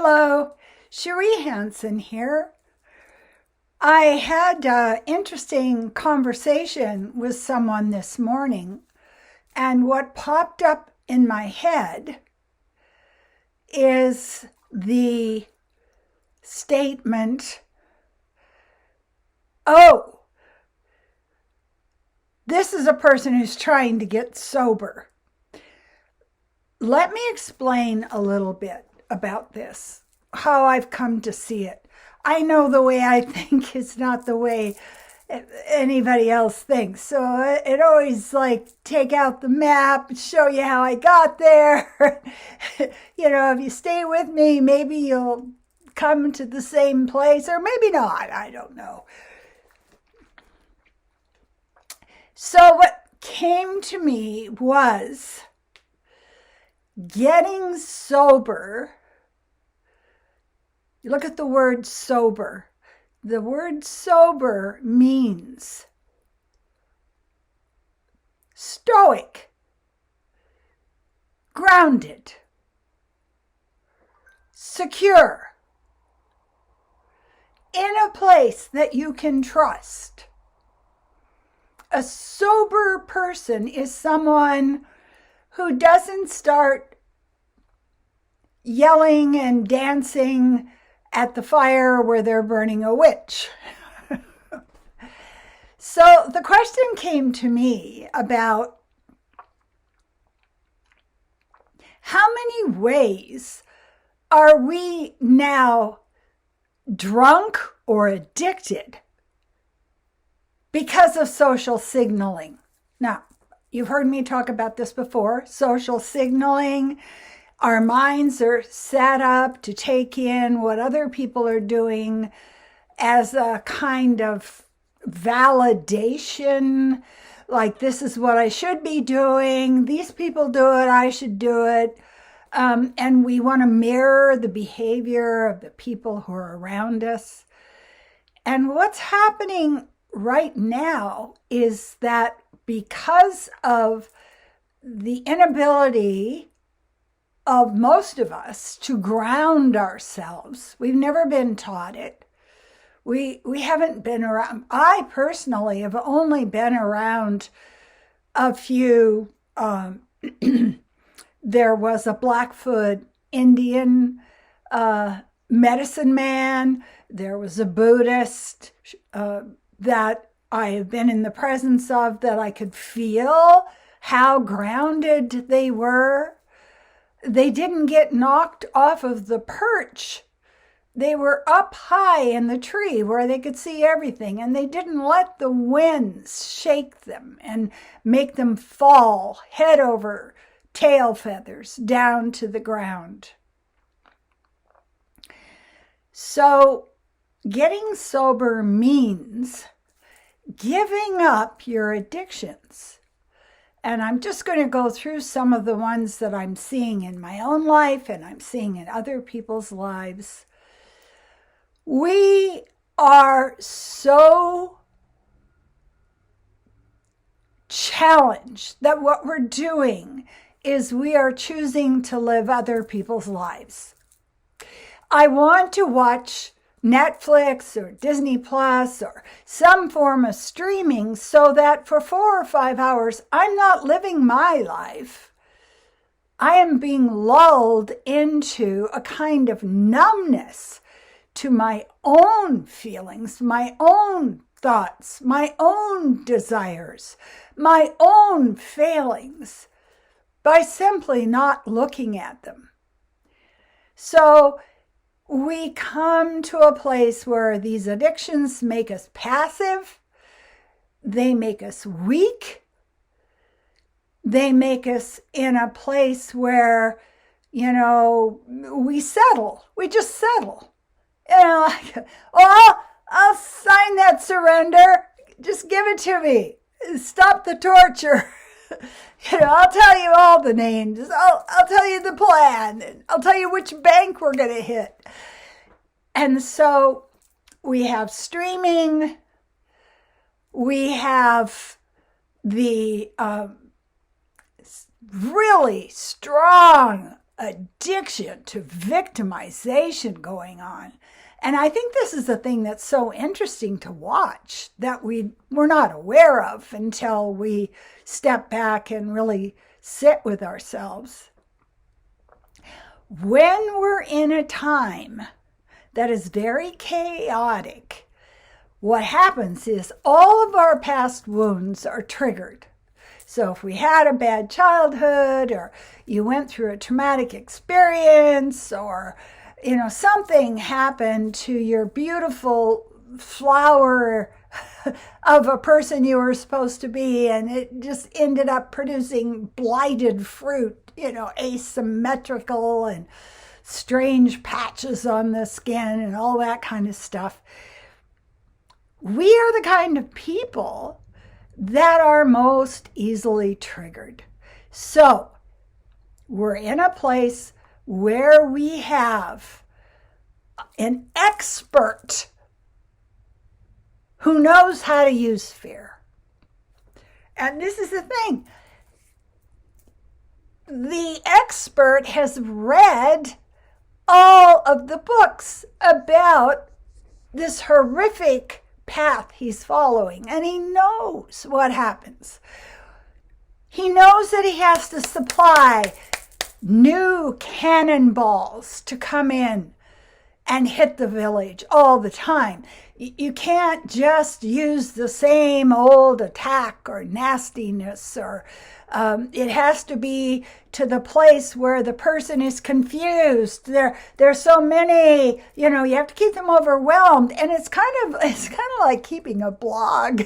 Hello, CherieHanson here. I had an interesting conversation with someone this morning, and what popped up in my head is the statement, oh, this is a person who's trying to get sober. Let me explain a little bit about this, how I've come to see it. I know the way I think is not the way anybody else thinks. So it always take out the map, show you how I got there. If you stay with me, maybe you'll come to the same place or maybe not. I don't know. So what came to me was getting sober. You look at the word sober. The word sober means stoic, grounded, secure, in a place that you can trust. A sober person is someone who doesn't start yelling and dancing at the fire where they're burning a witch. So the question came to me about how many ways are we now drunk or addicted because of social signaling? Now, you've heard me talk about this before, social signaling. Our minds are set up to take in what other people are doing as a kind of validation, like this is what I should be doing, these people do it, I should do it. And we want to mirror the behavior of the people who are around us. And what's happening right now is that because of the inability of most of us to ground ourselves, we've never been taught it. We haven't been around. I personally have only been around a few. There was a Blackfoot Indian medicine man. There was a Buddhist that I have been in the presence of, that I could feel how grounded they were. They didn't get knocked off of the perch. They were up high in the tree where they could see everything, and they didn't let the winds shake them and make them fall head over tail feathers down to the ground. So getting sober means giving up your addictions. And I'm just going to go through some of the ones that I'm seeing in my own life and I'm seeing in other people's lives. We are so challenged that what we're doing is we are choosing to live other people's lives. I want to watch Netflix or Disney Plus or some form of streaming so that for 4 or 5 hours, I'm not living my life. I am being lulled into a kind of numbness to my own feelings, my own thoughts, my own desires, my own failings, by simply not looking at them. So we come to a place where these addictions make us passive, they make us weak, they make us in a place where, we settle, we just settle. I'll sign that surrender, just give it to me, stop the torture. I'll tell you all the names. I'll tell you the plan. I'll tell you which bank we're going to hit. And so we have streaming. We have the really strong addiction to victimization going on. And I think this is the thing that's so interesting to watch that we're not aware of until we step back and really sit with ourselves. When we're in a time that is very chaotic, what happens is all of our past wounds are triggered. So if we had a bad childhood, or you went through a traumatic experience, or something happened to your beautiful flower of a person you were supposed to be, and it just ended up producing blighted fruit, asymmetrical and strange patches on the skin and all that kind of stuff. We are the kind of people that are most easily triggered. So we're in a place where we have an expert who knows how to use fear. And this is the thing. The expert has read all of the books about this horrific path he's following, and he knows what happens. He knows that he has to supply new cannonballs to come in and hit the village all the time. You can't just use the same old attack or nastiness, or it has to be to the place where the person is confused. There's so many, you have to keep them overwhelmed. And it's kind of like keeping a blog.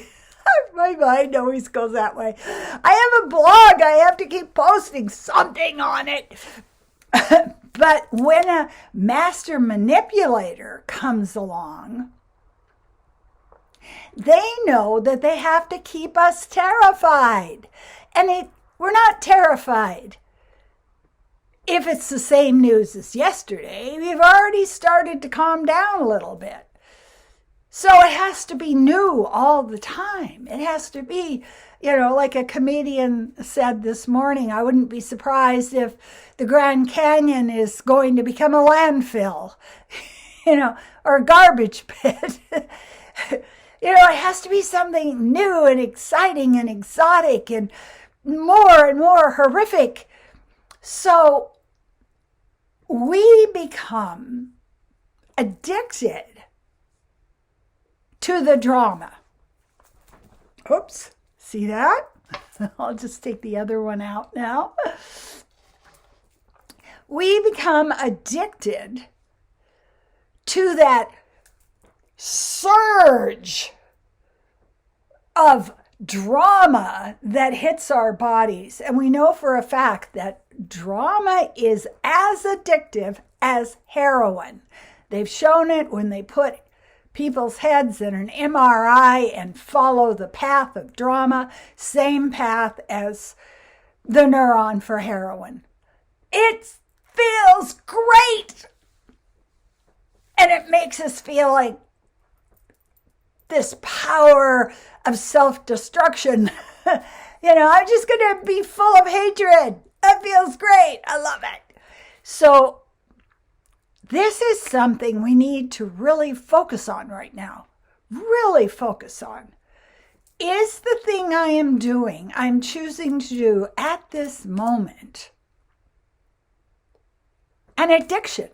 My mind always goes that way. I have a blog. I have to keep posting something on it. But when a master manipulator comes along, they know that they have to keep us terrified. And we're not terrified if it's the same news as yesterday. We've already started to calm down a little bit. So it has to be new all the time. It has to be, like a comedian said this morning, I wouldn't be surprised if the Grand Canyon is going to become a landfill, or a garbage pit. It has to be something new and exciting and exotic and more horrific. So we become addicted to the drama. Oops, see that? I'll just take the other one out now. We become addicted to that surge of drama that hits our bodies. And we know for a fact that drama is as addictive as heroin. They've shown it when they put people's heads in an MRI and follow the path of drama, same path as the neuron for heroin. It feels great. And it makes us feel like this power of self-destruction. I'm just going to be full of hatred. That feels great. I love it. So this is something we need to really focus on right now. Really focus on. Is the thing I am doing, I'm choosing to do at this moment, an addiction?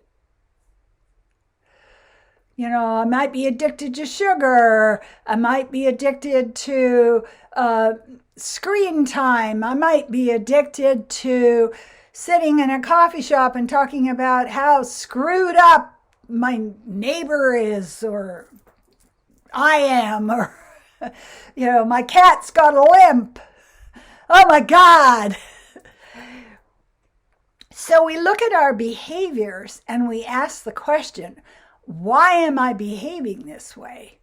I might be addicted to sugar. I might be addicted to screen time. I might be addicted to sitting in a coffee shop and talking about how screwed up my neighbor is, or I am, or, my cat's got a limp. Oh my God. So we look at our behaviors and we ask the question, why am I behaving this way?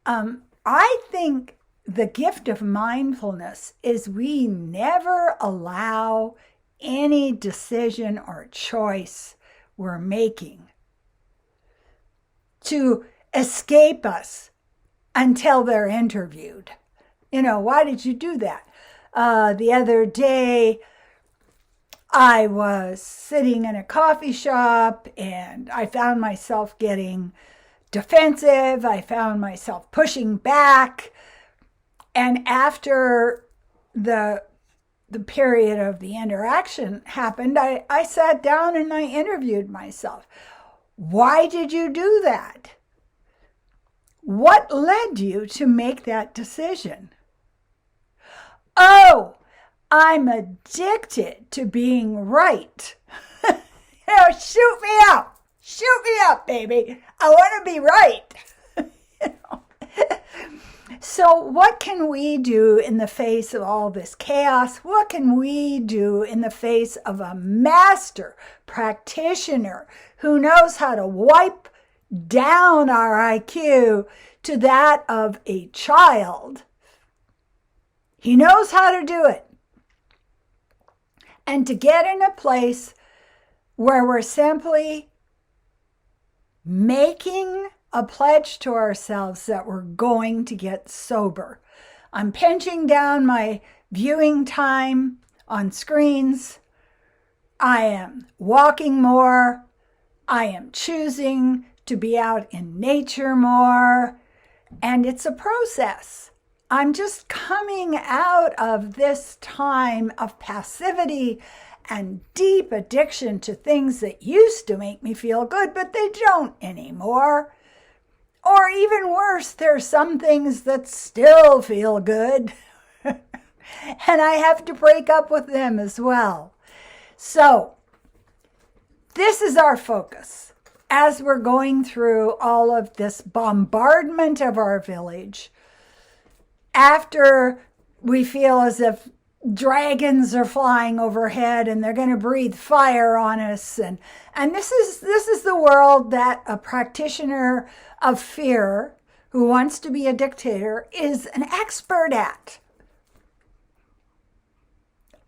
I think the gift of mindfulness is we never allow any decision or choice we're making to escape us until they're interviewed. Why did you do that? The other day, I was sitting in a coffee shop and I found myself getting defensive. I found myself pushing back. And after the period of the interaction happened, I sat down and I interviewed myself. Why did you do that? What led you to make that decision? Oh, I'm addicted to being right. Shoot me up. Shoot me up, baby. I want to be right. So what can we do in the face of all this chaos? What can we do in the face of a master practitioner who knows how to wipe down our IQ to that of a child? He knows how to do it. And to get in a place where we're simply making a pledge to ourselves that we're going to get sober. I'm pinching down my viewing time on screens. I am walking more. I am choosing to be out in nature more. And it's a process. I'm just coming out of this time of passivity and deep addiction to things that used to make me feel good, but they don't anymore. Or even worse, there's some things that still feel good. And I have to break up with them as well. So this is our focus as we're going through all of this bombardment of our village. After we feel as if dragons are flying overhead and they're going to breathe fire on us. And this is the world that a practitioner of fear who wants to be a dictator is an expert at.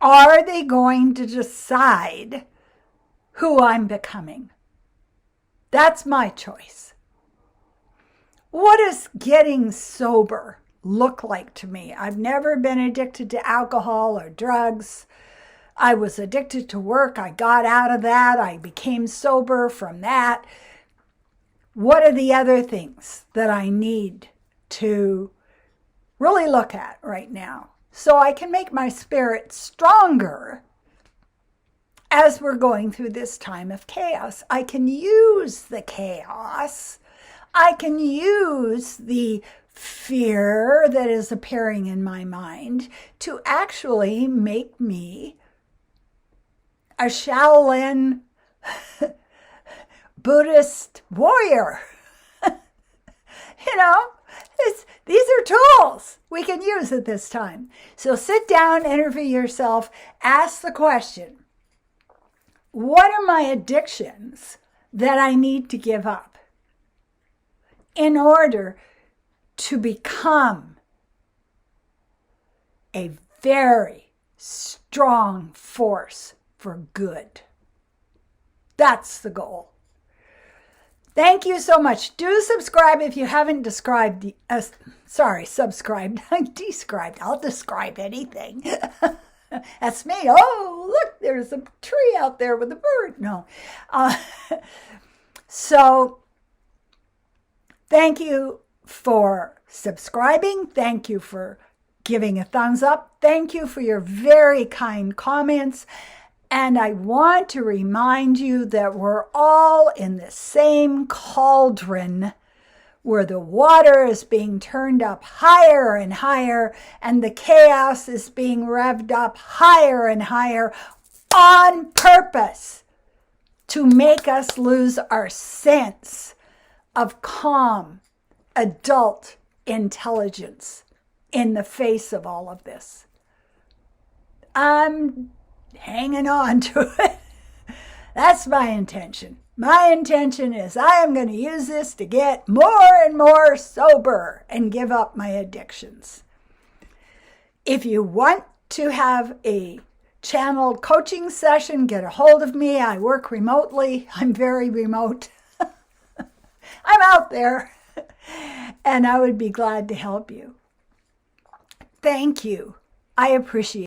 Are they going to decide who I'm becoming? That's my choice. What does getting sober look like to me? I've never been addicted to alcohol or drugs. I was addicted to work. I got out of that. I became sober from that. What are the other things that I need to really look at right now so I can make my spirit stronger as we're going through this time of chaos? I can use the chaos. I can use the fear that is appearing in my mind to actually make me a Shaolin Buddhist warrior. These are tools we can use at this time. So sit down, interview yourself, ask the question, what are my addictions that I need to give up in order to become a very strong force for good? That's the goal. Thank you so much. Do subscribe if you haven't subscribed. Subscribed. Described. I'll describe anything. That's me. Oh, look, there's a tree out there with a bird. No. So thank you for subscribing. Thank you for giving a thumbs up. Thank you for your very kind comments. And I want to remind you that we're all in the same cauldron where the water is being turned up higher and higher and the chaos is being revved up higher and higher on purpose to make us lose our sense of calm, adult intelligence in the face of all of this. I'm hanging on to it. That's my intention. My intention is I am going to use this to get more and more sober and give up my addictions. If you want to have a channeled coaching session, get a hold of me. I work remotely. I'm very remote. I'm out there, and I would be glad to help you. Thank you. I appreciate it.